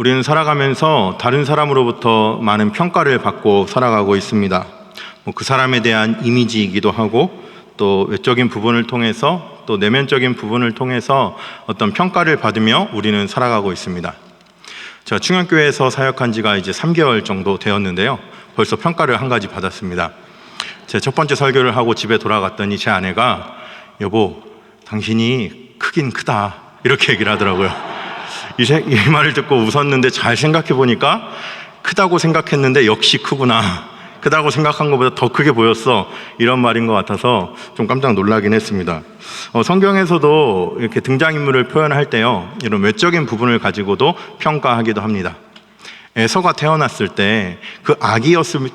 우리는 살아가면서 다른 사람으로부터 많은 평가를 받고 살아가고 있습니다. 그 사람에 대한 이미지이기도 하고 또 외적인 부분을 통해서 또 내면적인 부분을 통해서 어떤 평가를 받으며 우리는 살아가고 있습니다. 제가 충현교회에서 사역한 지가 이제 3개월 정도 되었는데요. 벌써 평가를 한 가지 받았습니다. 제 첫 번째 설교를 하고 집에 돌아갔더니 제 아내가 여보, 당신이 크긴 크다 이렇게 얘기를 하더라고요. 이 말을 듣고 웃었는데 잘 생각해 보니까 크다고 생각했는데 역시 크구나, 크다고 생각한 것보다 더 크게 보였어, 이런 말인 것 같아서 좀 깜짝 놀라긴 했습니다. 성경에서도 이렇게 등장인물을 표현할 때요, 이런 외적인 부분을 가지고도 평가하기도 합니다. 에서가 태어났을 때 그 아기였을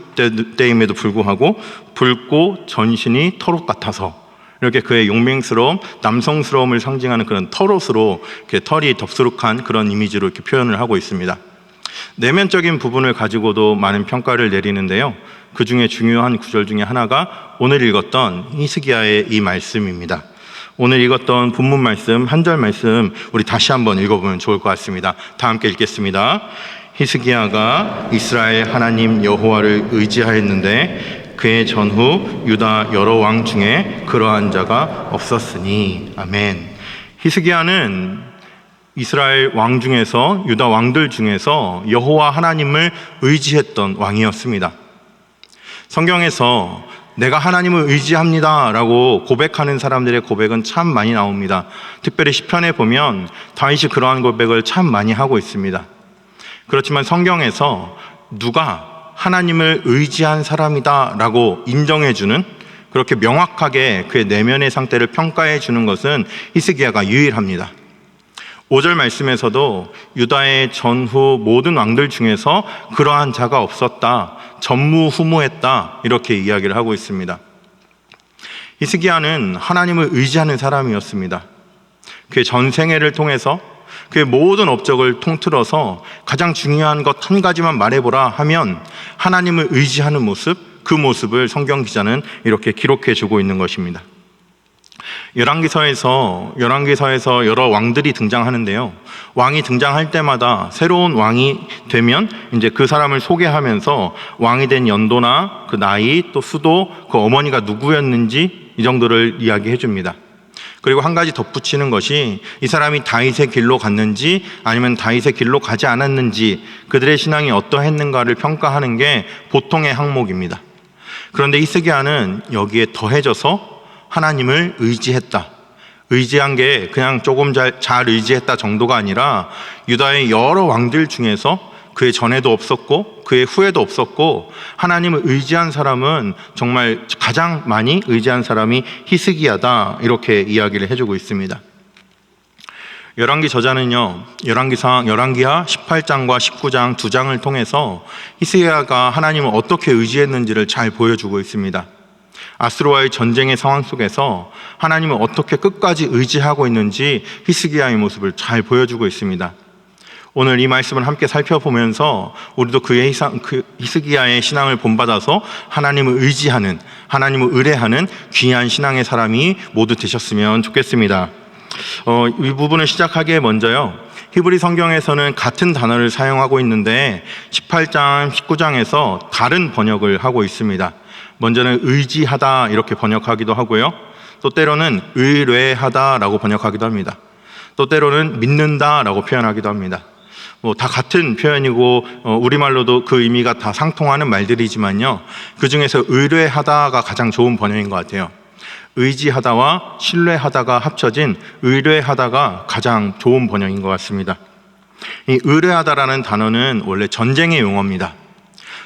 때임에도 불구하고 붉고 전신이 털옷 같아서 이렇게 그의 용맹스러움, 남성스러움을 상징하는 그런 털옷으로 이렇게 털이 덥수룩한 그런 이미지로 이렇게 표현을 하고 있습니다. 내면적인 부분을 가지고도 많은 평가를 내리는데요, 그 중에 중요한 구절 중에 하나가 오늘 읽었던 히스기야의 이 말씀입니다. 오늘 읽었던 본문 말씀, 한 절 말씀 우리 다시 한번 읽어보면 좋을 것 같습니다. 다 함께 읽겠습니다. 히스기야가 이스라엘 하나님 여호와를 의지하였는데 그의 전후 유다 여러 왕 중에 그러한 자가 없었으니. 아멘. 히스기야는 이스라엘 왕 중에서, 유다 왕들 중에서 여호와 하나님을 의지했던 왕이었습니다. 성경에서 내가 하나님을 의지합니다 라고 고백하는 사람들의 고백은 참 많이 나옵니다. 특별히 시편에 보면 다윗이 그러한 고백을 참 많이 하고 있습니다. 그렇지만 성경에서 누가 하나님을 의지한 사람이다 라고 인정해주는, 그렇게 명확하게 그의 내면의 상태를 평가해 주는 것은 히스기야가 유일합니다. 5절 말씀에서도 유다의 전후 모든 왕들 중에서 그러한 자가 없었다, 전무후무했다, 이렇게 이야기를 하고 있습니다. 히스기야는 하나님을 의지하는 사람이었습니다. 그의 전생애를 통해서 그의 모든 업적을 통틀어서 가장 중요한 것 한 가지만 말해보라 하면 하나님을 의지하는 모습, 그 모습을 성경 기자는 이렇게 기록해 주고 있는 것입니다. 열왕기서에서 여러 왕들이 등장하는데요, 왕이 등장할 때마다 새로운 왕이 되면 이제 그 사람을 소개하면서 왕이 된 연도나 그 나이, 또 수도, 그 어머니가 누구였는지 이 정도를 이야기해 줍니다. 그리고 한 가지 덧붙이는 것이 이 사람이 다윗의 길로 갔는지 아니면 다윗의 길로 가지 않았는지, 그들의 신앙이 어떠했는가를 평가하는 게 보통의 항목입니다. 그런데 히스기야는 여기에 더해져서 하나님을 의지했다, 의지한 게 그냥 조금 잘 의지했다 정도가 아니라 유다의 여러 왕들 중에서 그의 전에도 없었고 그의 후에도 없었고 하나님을 의지한 사람은 정말 가장 많이 의지한 사람이 히스기야다, 이렇게 이야기를 해주고 있습니다. 열왕기 저자는요, 열왕기하 18장과 19장 두 장을 통해서 히스기야가 하나님을 어떻게 의지했는지를 잘 보여주고 있습니다. 아수르와의 전쟁의 상황 속에서 하나님을 어떻게 끝까지 의지하고 있는지 히스기야의 모습을 잘 보여주고 있습니다. 오늘 이 말씀을 함께 살펴보면서 우리도 히스기야의 신앙을 본받아서 하나님을 의지하는, 하나님을 의뢰하는 귀한 신앙의 사람이 모두 되셨으면 좋겠습니다. 이 부분을 시작하기에 먼저요, 히브리 성경에서는 같은 단어를 사용하고 있는데 18장, 19장에서 다른 번역을 하고 있습니다. 먼저는 의지하다 이렇게 번역하기도 하고요, 또 때로는 의뢰하다라고 번역하기도 합니다. 또 때로는 믿는다라고 표현하기도 합니다. 다 같은 표현이고 우리말로도 그 의미가 다 상통하는 말들이지만요, 그 중에서 의뢰하다가 가장 좋은 번역인 것 같아요. 의지하다와 신뢰하다가 합쳐진 의뢰하다가 가장 좋은 번역인 것 같습니다. 이 의뢰하다라는 단어는 원래 전쟁의 용어입니다.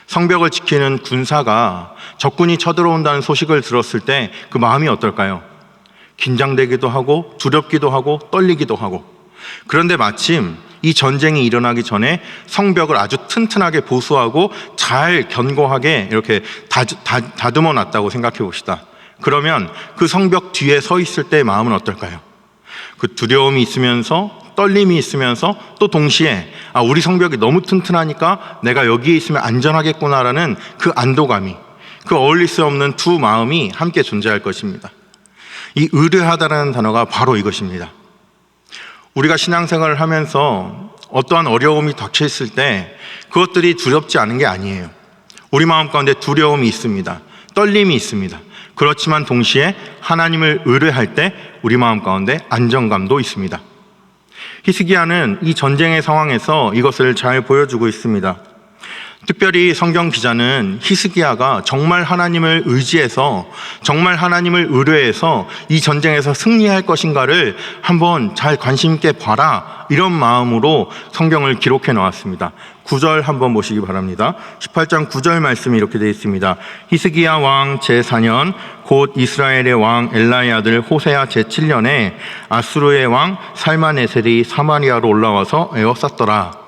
성벽을 지키는 군사가 적군이 쳐들어온다는 소식을 들었을 때 그 마음이 어떨까요? 긴장되기도 하고 두렵기도 하고 떨리기도 하고. 그런데 마침 이 전쟁이 일어나기 전에 성벽을 아주 튼튼하게 보수하고 잘 견고하게 이렇게 다듬어 놨다고 생각해 봅시다. 그러면 그 성벽 뒤에 서 있을 때의 마음은 어떨까요? 그 두려움이 있으면서 떨림이 있으면서 또 동시에 우리 성벽이 너무 튼튼하니까 내가 여기에 있으면 안전하겠구나라는 그 안도감이, 그 어울릴 수 없는 두 마음이 함께 존재할 것입니다. 이 의뢰하다라는 단어가 바로 이것입니다. 우리가 신앙생활을 하면서 어떠한 어려움이 닥쳤을 때 그것들이 두렵지 않은 게 아니에요. 우리 마음 가운데 두려움이 있습니다. 떨림이 있습니다. 그렇지만 동시에 하나님을 의뢰할 때 우리 마음 가운데 안정감도 있습니다. 히스기야는 이 전쟁의 상황에서 이것을 잘 보여주고 있습니다. 특별히 성경 기자는 히스기야가 정말 하나님을 의지해서, 정말 하나님을 의뢰해서 이 전쟁에서 승리할 것인가를 한번 잘 관심 있게 봐라, 이런 마음으로 성경을 기록해 놓았습니다. 9절 한번 보시기 바랍니다. 18장 9절 말씀이 이렇게 되어 있습니다. 히스기야 왕 제4년 곧 이스라엘의 왕 엘라의 아들 호세아 제7년에 아수르의 왕 살마네셀이 사마리아로 올라와서 에워쌌더라.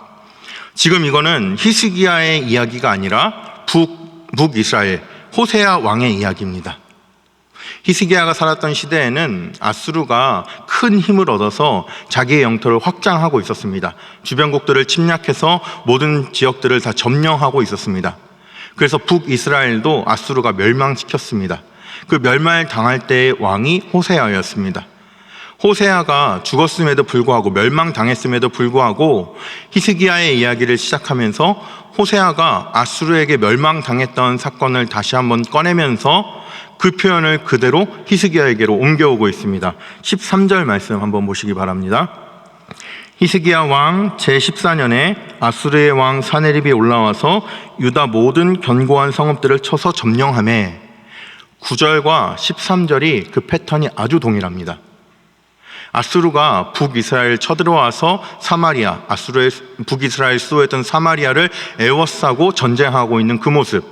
지금 이거는 히스기야의 이야기가 아니라 북이스라엘 호세아 왕의 이야기입니다. 히스기야가 살았던 시대에는 아수르가 큰 힘을 얻어서 자기의 영토를 확장하고 있었습니다. 주변국들을 침략해서 모든 지역들을 다 점령하고 있었습니다. 그래서 북이스라엘도 아수르가 멸망시켰습니다. 그 멸망당할 때의 왕이 호세아였습니다. 호세아가 죽었음에도 불구하고, 멸망당했음에도 불구하고 히스기야의 이야기를 시작하면서 호세아가 아수르에게 멸망당했던 사건을 다시 한번 꺼내면서 그 표현을 그대로 히스기야에게로 옮겨오고 있습니다. 13절 말씀 한번 보시기 바랍니다. 히스기야 왕 제14년에 아수르의 왕 사네립이 올라와서 유다 모든 견고한 성읍들을 쳐서 점령하매, 9절과 13절이 그 패턴이 아주 동일합니다. 아수르가 북이스라엘 쳐들어와서 사마리아, 아수르의 북이스라엘 수도였던 사마리아를 에워싸고 전쟁하고 있는 그 모습,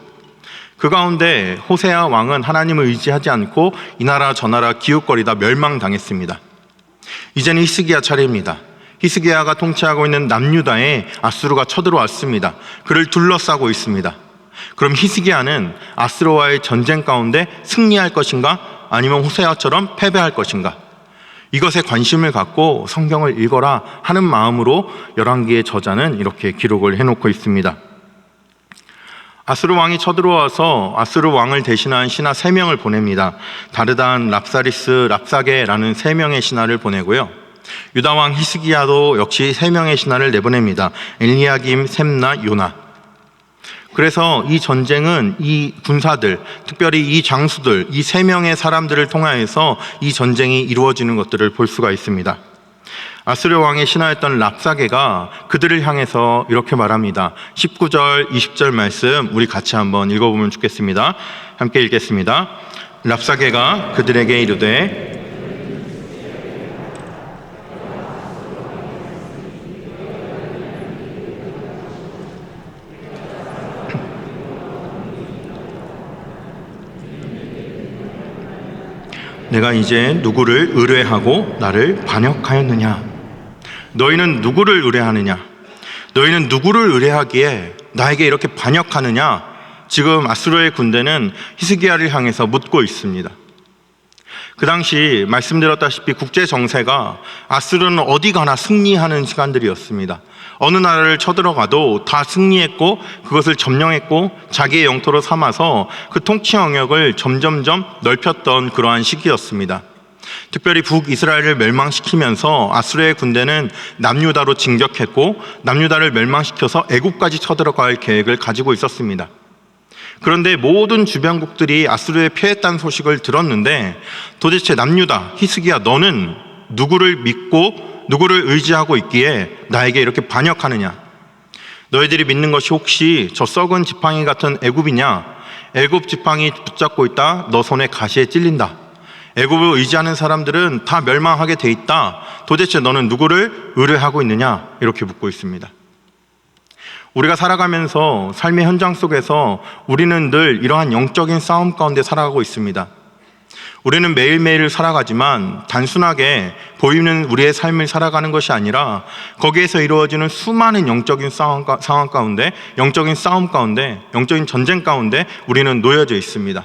그 가운데 호세아 왕은 하나님을 의지하지 않고 이 나라 저 나라 기웃거리다 멸망당했습니다. 이제는 히스기야 차례입니다. 히스기야가 통치하고 있는 남유다에 아수르가 쳐들어왔습니다. 그를 둘러싸고 있습니다. 그럼 히스기야는 아수르와의 전쟁 가운데 승리할 것인가, 아니면 호세아처럼 패배할 것인가? 이것에 관심을 갖고 성경을 읽어라 하는 마음으로 열왕기의 저자는 이렇게 기록을 해놓고 있습니다. 아수르 왕이 쳐들어와서 아수르 왕을 대신한 신하 3명을 보냅니다. 다르단, 랍사리스, 랍사게라는 3명의 신하를 보내고요. 유다 왕 히스기야도 역시 3명의 신하를 내보냅니다. 엘리야김, 셈나, 요나. 그래서 이 전쟁은 이 군사들, 특별히 이 장수들, 이 3명의 사람들을 통하여서 이 전쟁이 이루어지는 것들을 볼 수가 있습니다. 아수르 왕의 신하였던 랍사게가 그들을 향해서 이렇게 말합니다. 19절, 20절 말씀 우리 같이 한번 읽어보면 좋겠습니다. 함께 읽겠습니다. 랍사게가 그들에게 이르되 내가 이제 누구를 의뢰하고 나를 반역하였느냐? 너희는 누구를 의뢰하느냐? 너희는 누구를 의뢰하기에 나에게 이렇게 반역하느냐? 지금 아수르의 군대는 히스기야를 향해서 묻고 있습니다. 그 당시 말씀드렸다시피 국제 정세가 아수르는 어디 가나 승리하는 시간들이었습니다. 어느 나라를 쳐들어가도 다 승리했고 그것을 점령했고 자기의 영토로 삼아서 그 통치 영역을 점점점 넓혔던 그러한 시기였습니다. 특별히 북이스라엘을 멸망시키면서 아수르의 군대는 남유다로 진격했고 남유다를 멸망시켜서 애국까지 쳐들어갈 계획을 가지고 있었습니다. 그런데 모든 주변국들이 아수르에 패했다는 소식을 들었는데 도대체 남유다, 히스기야, 너는 누구를 믿고 누구를 의지하고 있기에 나에게 이렇게 반역하느냐? 너희들이 믿는 것이 혹시 저 썩은 지팡이 같은 애굽이냐? 애굽 지팡이 붙잡고 있다 너 손에 가시에 찔린다. 애굽을 의지하는 사람들은 다 멸망하게 돼 있다. 도대체 너는 누구를 의뢰하고 있느냐? 이렇게 묻고 있습니다. 우리가 살아가면서 삶의 현장 속에서 우리는 늘 이러한 영적인 싸움 가운데 살아가고 있습니다. 우리는 매일매일 살아가지만 단순하게 보이는 우리의 삶을 살아가는 것이 아니라 거기에서 이루어지는 수많은 영적인 상황 가운데, 영적인 싸움 가운데, 영적인 전쟁 가운데 우리는 놓여져 있습니다.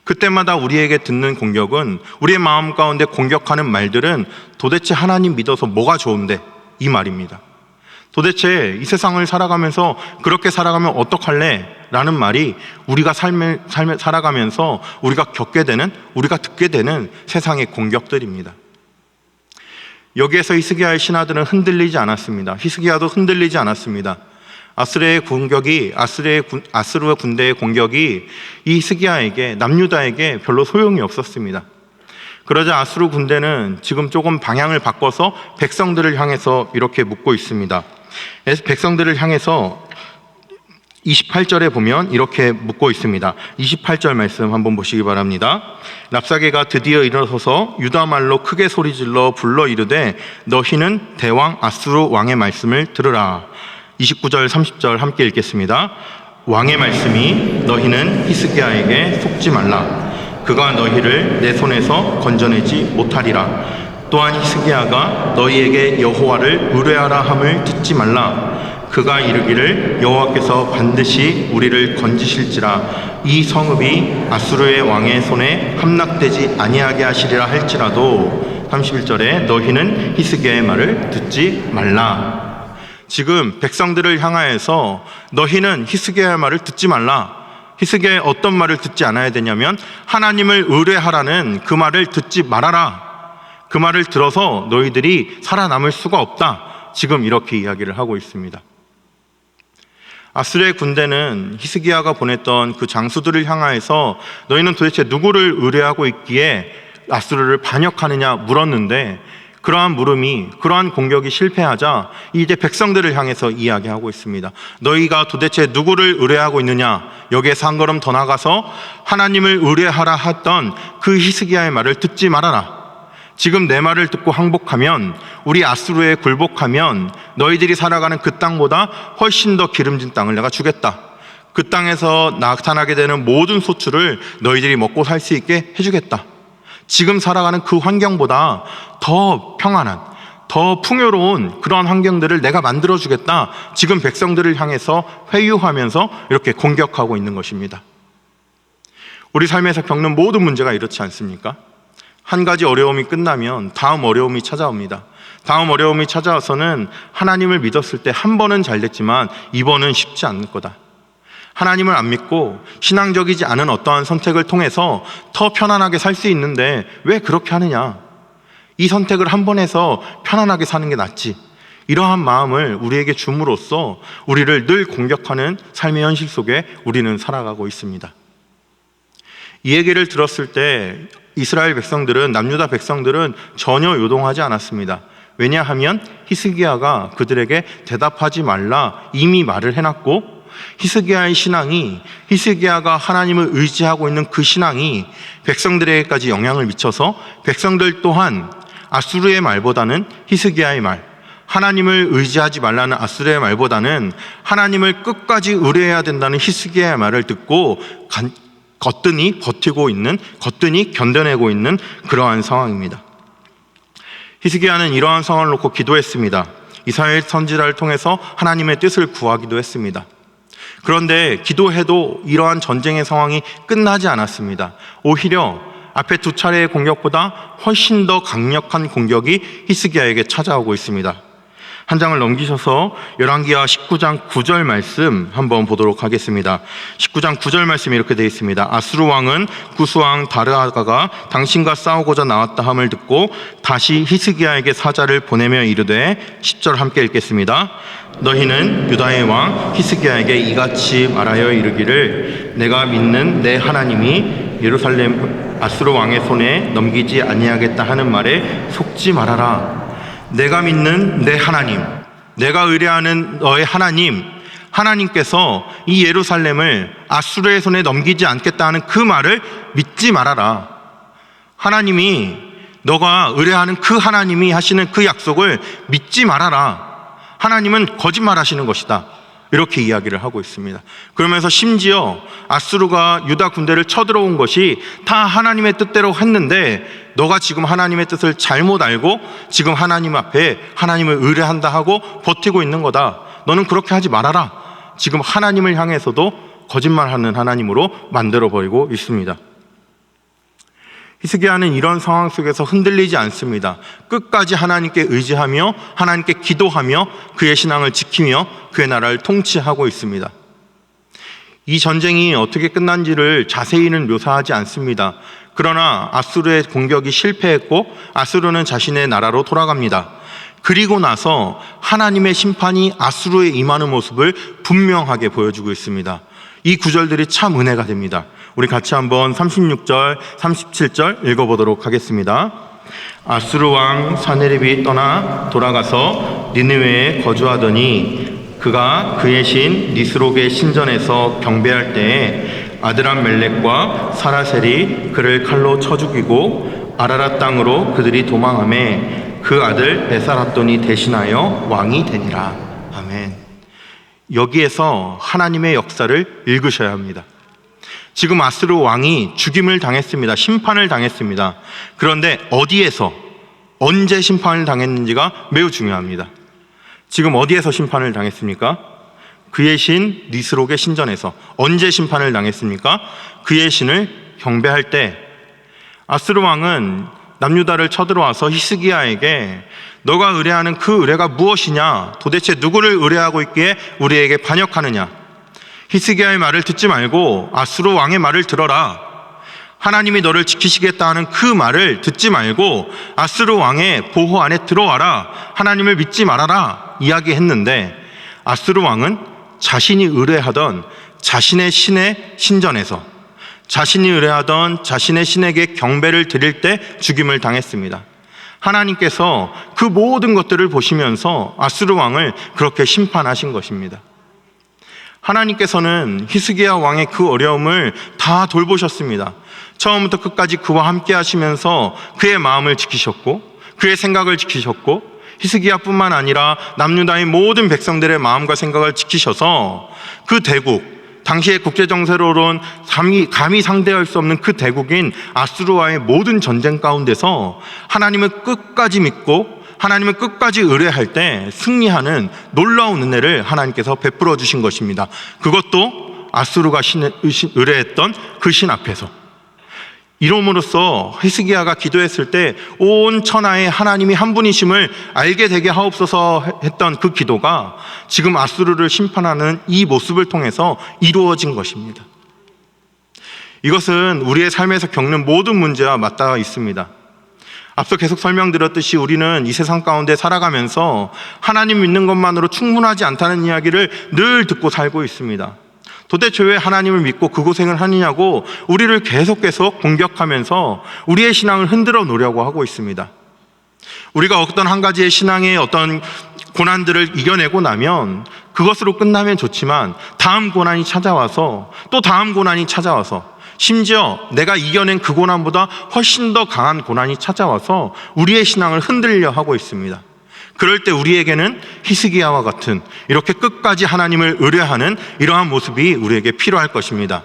그때마다 우리에게 듣는 공격은, 우리의 마음 가운데 공격하는 말들은 도대체 하나님 믿어서 뭐가 좋은데? 이 말입니다. 도대체 이 세상을 살아가면서 그렇게 살아가면 어떡할래? 라는 말이 우리가 삶을 살아가면서 우리가 겪게 되는, 우리가 듣게 되는 세상의 공격들입니다. 여기에서 히스기야의 신하들은 흔들리지 않았습니다. 히스기야도 흔들리지 않았습니다. 아수르의 군대의 공격이 이 히스기야에게, 남유다에게 별로 소용이 없었습니다. 그러자 아수르 군대는 지금 조금 방향을 바꿔서 백성들을 향해서 이렇게 묻고 있습니다. 백성들을 향해서 28절에 보면 이렇게 묻고 있습니다. 28절 말씀 한번 보시기 바랍니다. 랍사게가 드디어 일어서서 유다 말로 크게 소리질러 불러 이르되 너희는 대왕 아수르 왕의 말씀을 들으라. 29절 30절 함께 읽겠습니다. 왕의 말씀이 너희는 히스기야에게 속지 말라. 그가 너희를 내 손에서 건져내지 못하리라. 또한 히스기야가 너희에게 여호와를 의뢰하라 함을 듣지 말라. 그가 이르기를 여호와께서 반드시 우리를 건지실지라 이 성읍이 아수르의 왕의 손에 함락되지 아니하게 하시리라 할지라도 31절에 너희는 히스기야의 말을 듣지 말라. 지금 백성들을 향하여서 너희는 히스기야의 말을 듣지 말라. 히스기야의 어떤 말을 듣지 않아야 되냐면 하나님을 의뢰하라는 그 말을 듣지 말아라. 그 말을 들어서 너희들이 살아남을 수가 없다. 지금 이렇게 이야기를 하고 있습니다. 아수르의 군대는 히스기야가 보냈던 그 장수들을 향하여서 너희는 도대체 누구를 의뢰하고 있기에 아수르를 반역하느냐 물었는데 그러한 공격이 실패하자 이제 백성들을 향해서 이야기하고 있습니다. 너희가 도대체 누구를 의뢰하고 있느냐? 여기에서 한 걸음 더 나가서 하나님을 의뢰하라 했던 그 히스기야의 말을 듣지 말아라. 지금 내 말을 듣고 항복하면, 우리 아수르에 굴복하면 너희들이 살아가는 그 땅보다 훨씬 더 기름진 땅을 내가 주겠다. 그 땅에서 나타나게 되는 모든 소출을 너희들이 먹고 살 수 있게 해주겠다. 지금 살아가는 그 환경보다 더 평안한, 더 풍요로운 그러한 환경들을 내가 만들어주겠다. 지금 백성들을 향해서 회유하면서 이렇게 공격하고 있는 것입니다. 우리 삶에서 겪는 모든 문제가 이렇지 않습니까? 한 가지 어려움이 끝나면 다음 어려움이 찾아옵니다. 다음 어려움이 찾아와서는 하나님을 믿었을 때 한 번은 잘 됐지만 이번은 쉽지 않을 거다. 하나님을 안 믿고 신앙적이지 않은 어떠한 선택을 통해서 더 편안하게 살 수 있는데 왜 그렇게 하느냐? 이 선택을 한 번 해서 편안하게 사는 게 낫지. 이러한 마음을 우리에게 줌으로써 우리를 늘 공격하는 삶의 현실 속에 우리는 살아가고 있습니다. 이 얘기를 들었을 때 이스라엘 백성들은, 남유다 백성들은 전혀 요동하지 않았습니다. 왜냐하면 히스기야가 그들에게 대답하지 말라 이미 말을 해놨고, 히스기야의 신앙이, 히스기야가 하나님을 의지하고 있는 그 신앙이 백성들에게까지 영향을 미쳐서 백성들 또한 아수르의 말보다는 히스기야의 말, 하나님을 의지하지 말라는 아수르의 말보다는 하나님을 끝까지 의뢰해야 된다는 히스기야의 말을 듣고 거뜬히 버티고 있는, 거뜬히 견뎌내고 있는 그러한 상황입니다. 히스기야는 이러한 상황을 놓고 기도했습니다. 이사야의 선지자를 통해서 하나님의 뜻을 구하기도 했습니다. 그런데 기도해도 이러한 전쟁의 상황이 끝나지 않았습니다. 오히려 앞에 두 차례의 공격보다 훨씬 더 강력한 공격이 히스기야에게 찾아오고 있습니다. 한 장을 넘기셔서 열왕기하 19장 9절 말씀 한번 보도록 하겠습니다. 19장 9절 말씀이 이렇게 되어 있습니다. 아수르 왕은 구스왕 다르아가가 당신과 싸우고자 나왔다 함을 듣고 다시 히스기야에게 사자를 보내며 이르되, 10절 함께 읽겠습니다. 너희는 유다의 왕 히스기야에게 이같이 말하여 이르기를, 내가 믿는 내 하나님이 예루살렘 아수르 왕의 손에 넘기지 아니하겠다 하는 말에 속지 말아라. 내가 믿는 내 하나님, 내가 의뢰하는 너의 하나님께서 이 예루살렘을 아수르의 손에 넘기지 않겠다 하는 그 말을 믿지 말아라. 하나님이, 너가 의뢰하는 그 하나님이 하시는 그 약속을 믿지 말아라. 하나님은 거짓말하시는 것이다. 이렇게 이야기를 하고 있습니다. 그러면서 심지어 아수르가 유다 군대를 쳐들어온 것이 다 하나님의 뜻대로 했는데, 너가 지금 하나님의 뜻을 잘못 알고 지금 하나님 앞에 하나님을 의뢰한다 하고 버티고 있는 거다. 너는 그렇게 하지 말아라. 지금 하나님을 향해서도 거짓말하는 하나님으로 만들어버리고 있습니다. 히스기야는 이런 상황 속에서 흔들리지 않습니다. 끝까지 하나님께 의지하며 하나님께 기도하며 그의 신앙을 지키며 그의 나라를 통치하고 있습니다. 이 전쟁이 어떻게 끝난지를 자세히는 묘사하지 않습니다. 그러나 아수르의 공격이 실패했고 아수르는 자신의 나라로 돌아갑니다. 그리고 나서 하나님의 심판이 아수르에 임하는 모습을 분명하게 보여주고 있습니다. 이 구절들이 참 은혜가 됩니다. 우리 같이 한번 36절, 37절 읽어보도록 하겠습니다. 아수르 왕 사네립이 떠나 돌아가서 니느웨에 거주하더니 그가 그의 신 니스록의 신전에서 경배할 때에 아드람멜렉과 사라셀이 그를 칼로 쳐 죽이고 아라랏 땅으로 그들이 도망하매 그 아들 에사라돈이 대신하여 왕이 되니라. 아멘. 여기에서 하나님의 역사를 읽으셔야 합니다. 지금 아수르 왕이 죽임을 당했습니다. 심판을 당했습니다. 그런데 어디에서 언제 심판을 당했는지가 매우 중요합니다. 지금 어디에서 심판을 당했습니까? 그의 신 니스록의 신전에서. 언제 심판을 당했습니까? 그의 신을 경배할 때. 아수르 왕은 남유다를 쳐들어와서 히스기야에게 너가 의뢰하는 그 의뢰가 무엇이냐? 도대체 누구를 의뢰하고 있기에 우리에게 반역하느냐? 히스기야의 말을 듣지 말고 아수르 왕의 말을 들어라. 하나님이 너를 지키시겠다 하는 그 말을 듣지 말고 아수르 왕의 보호 안에 들어와라. 하나님을 믿지 말아라 이야기했는데, 아수르 왕은 자신이 의뢰하던 자신의 신의 신전에서 자신이 의뢰하던 자신의 신에게 경배를 드릴 때 죽임을 당했습니다. 하나님께서 그 모든 것들을 보시면서 아수르 왕을 그렇게 심판하신 것입니다. 하나님께서는 히스기야 왕의 그 어려움을 다 돌보셨습니다. 처음부터 끝까지 그와 함께 하시면서 그의 마음을 지키셨고 그의 생각을 지키셨고 히스기야뿐만 아니라 남유다의 모든 백성들의 마음과 생각을 지키셔서 그 대국, 당시의 국제정세로는 감히 상대할 수 없는 그 대국인 아수르와의 모든 전쟁 가운데서 하나님을 끝까지 믿고 하나님을 끝까지 의뢰할 때 승리하는 놀라운 은혜를 하나님께서 베풀어 주신 것입니다. 그것도 아수르가 의뢰했던 그 신 앞에서. 이름으로써 히스기야가 기도했을 때 온 천하에 하나님이 한 분이심을 알게 되게 하옵소서 했던 그 기도가 지금 아수르를 심판하는 이 모습을 통해서 이루어진 것입니다. 이것은 우리의 삶에서 겪는 모든 문제와 맞닿아 있습니다. 앞서 계속 설명드렸듯이 우리는 이 세상 가운데 살아가면서 하나님 믿는 것만으로 충분하지 않다는 이야기를 늘 듣고 살고 있습니다. 도대체 왜 하나님을 믿고 그 고생을 하느냐고 우리를 계속 공격하면서 우리의 신앙을 흔들어 놓으려고 하고 있습니다. 우리가 어떤 한 가지의 신앙의 어떤 고난들을 이겨내고 나면 그것으로 끝나면 좋지만 다음 고난이 찾아와서 또 다음 고난이 찾아와서 심지어 내가 이겨낸 그 고난보다 훨씬 더 강한 고난이 찾아와서 우리의 신앙을 흔들려 하고 있습니다. 그럴 때 우리에게는 히스기야와 같은 이렇게 끝까지 하나님을 의뢰하는 이러한 모습이 우리에게 필요할 것입니다.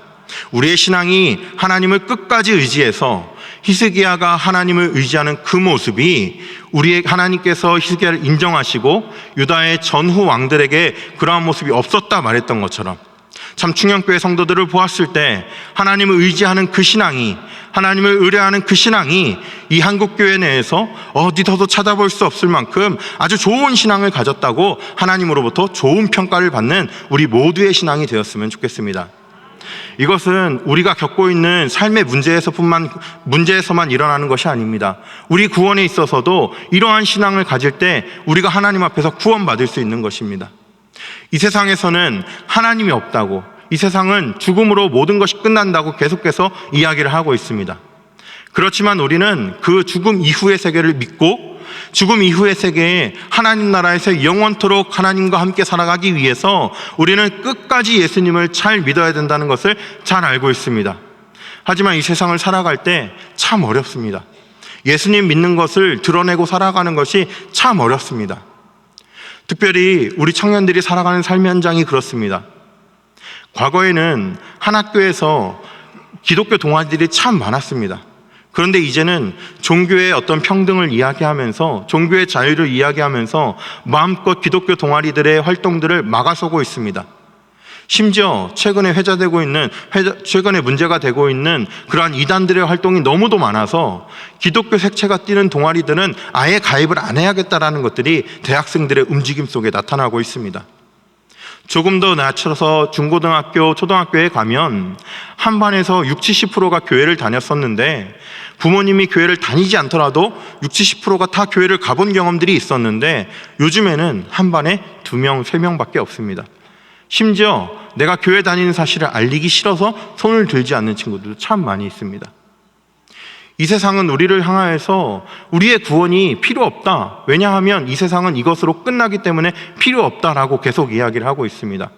우리의 신앙이 하나님을 끝까지 의지해서 히스기야가 하나님을 의지하는 그 모습이 우리의 하나님께서 히스기야를 인정하시고 유다의 전후 왕들에게 그러한 모습이 없었다 말했던 것처럼 참 충영교회 성도들을 보았을 때 하나님을 의지하는 그 신앙이, 하나님을 의뢰하는 그 신앙이 이 한국교회 내에서 어디서도 찾아볼 수 없을 만큼 아주 좋은 신앙을 가졌다고 하나님으로부터 좋은 평가를 받는 우리 모두의 신앙이 되었으면 좋겠습니다. 이것은 우리가 겪고 있는 삶의 문제에서만 일어나는 것이 아닙니다. 우리 구원에 있어서도 이러한 신앙을 가질 때 우리가 하나님 앞에서 구원받을 수 있는 것입니다. 이 세상에서는 하나님이 없다고, 이 세상은 죽음으로 모든 것이 끝난다고 계속해서 이야기를 하고 있습니다. 그렇지만 우리는 그 죽음 이후의 세계를 믿고 죽음 이후의 세계에 하나님 나라에서 영원토록 하나님과 함께 살아가기 위해서 우리는 끝까지 예수님을 잘 믿어야 된다는 것을 잘 알고 있습니다. 하지만 이 세상을 살아갈 때 참 어렵습니다. 예수님 믿는 것을 드러내고 살아가는 것이 참 어렵습니다. 특별히 우리 청년들이 살아가는 삶의 현장이 그렇습니다. 과거에는 한 학교에서 기독교 동아리들이 참 많았습니다. 그런데 이제는 종교의 어떤 평등을 이야기하면서 종교의 자유를 이야기하면서 마음껏 기독교 동아리들의 활동들을 막아서고 있습니다. 심지어 최근에 문제가 되고 있는 그러한 이단들의 활동이 너무도 많아서 기독교 색채가 띄는 동아리들은 아예 가입을 안 해야겠다라는 것들이 대학생들의 움직임 속에 나타나고 있습니다. 조금 더 낮춰서 중고등학교, 초등학교에 가면 한 반에서 60, 70%가 교회를 다녔었는데 부모님이 교회를 다니지 않더라도 60, 70%가 다 교회를 가본 경험들이 있었는데 요즘에는 한 반에 2명, 3명밖에 없습니다. 심지어 내가 교회 다니는 사실을 알리기 싫어서 손을 들지 않는 친구들도 참 많이 있습니다. 이 세상은 우리를 향하여서 우리의 구원이 필요 없다. 왜냐하면 이 세상은 이것으로 끝나기 때문에 필요 없다라고 계속 이야기를 하고 있습니다.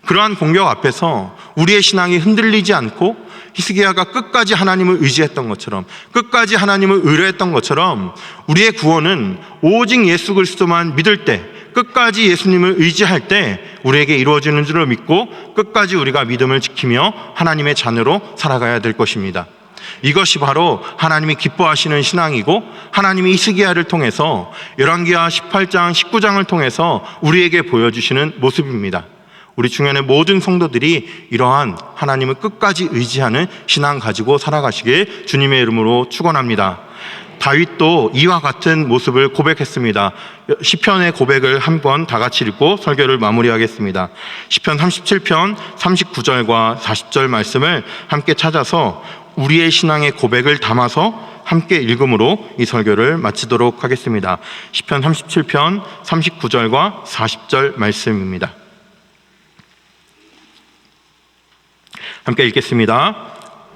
그러한 공격 앞에서 우리의 신앙이 흔들리지 않고 히스기야가 끝까지 하나님을 의지했던 것처럼, 끝까지 하나님을 의뢰했던 것처럼 우리의 구원은 오직 예수 그리스도만 믿을 때, 끝까지 예수님을 의지할 때 우리에게 이루어지는 줄을 믿고 끝까지 우리가 믿음을 지키며 하나님의 자녀로 살아가야 될 것입니다. 이것이 바로 하나님이 기뻐하시는 신앙이고 하나님이 히스기야를 통해서 열왕기하 18장, 19장을 통해서 우리에게 보여주시는 모습입니다. 우리 중간의 모든 성도들이 이러한 하나님을 끝까지 의지하는 신앙 가지고 살아가시길 주님의 이름으로 축원합니다. 다윗도 이와 같은 모습을 고백했습니다. 시편의 고백을 한번 다 같이 읽고 설교를 마무리하겠습니다. 시편 37편 39절과 40절 말씀을 함께 찾아서 우리의 신앙의 고백을 담아서 함께 읽음으로 이 설교를 마치도록 하겠습니다. 시편 37편 39절과 40절 말씀입니다. 함께 읽겠습니다.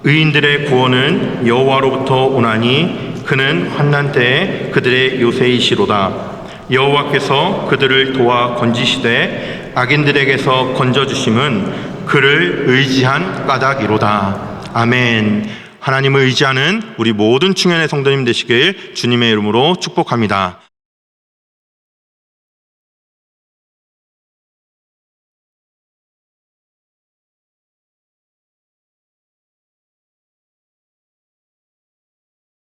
의인들의 구원은 여호와로부터 오나니 그는 환난 때에 그들의 요새이시로다. 여호와께서 그들을 도와 건지시되 악인들에게서 건져주심은 그를 의지한 까닭이로다. 아멘. 하나님을 의지하는 우리 모든 충현의 성도님 되시길 주님의 이름으로 축복합니다.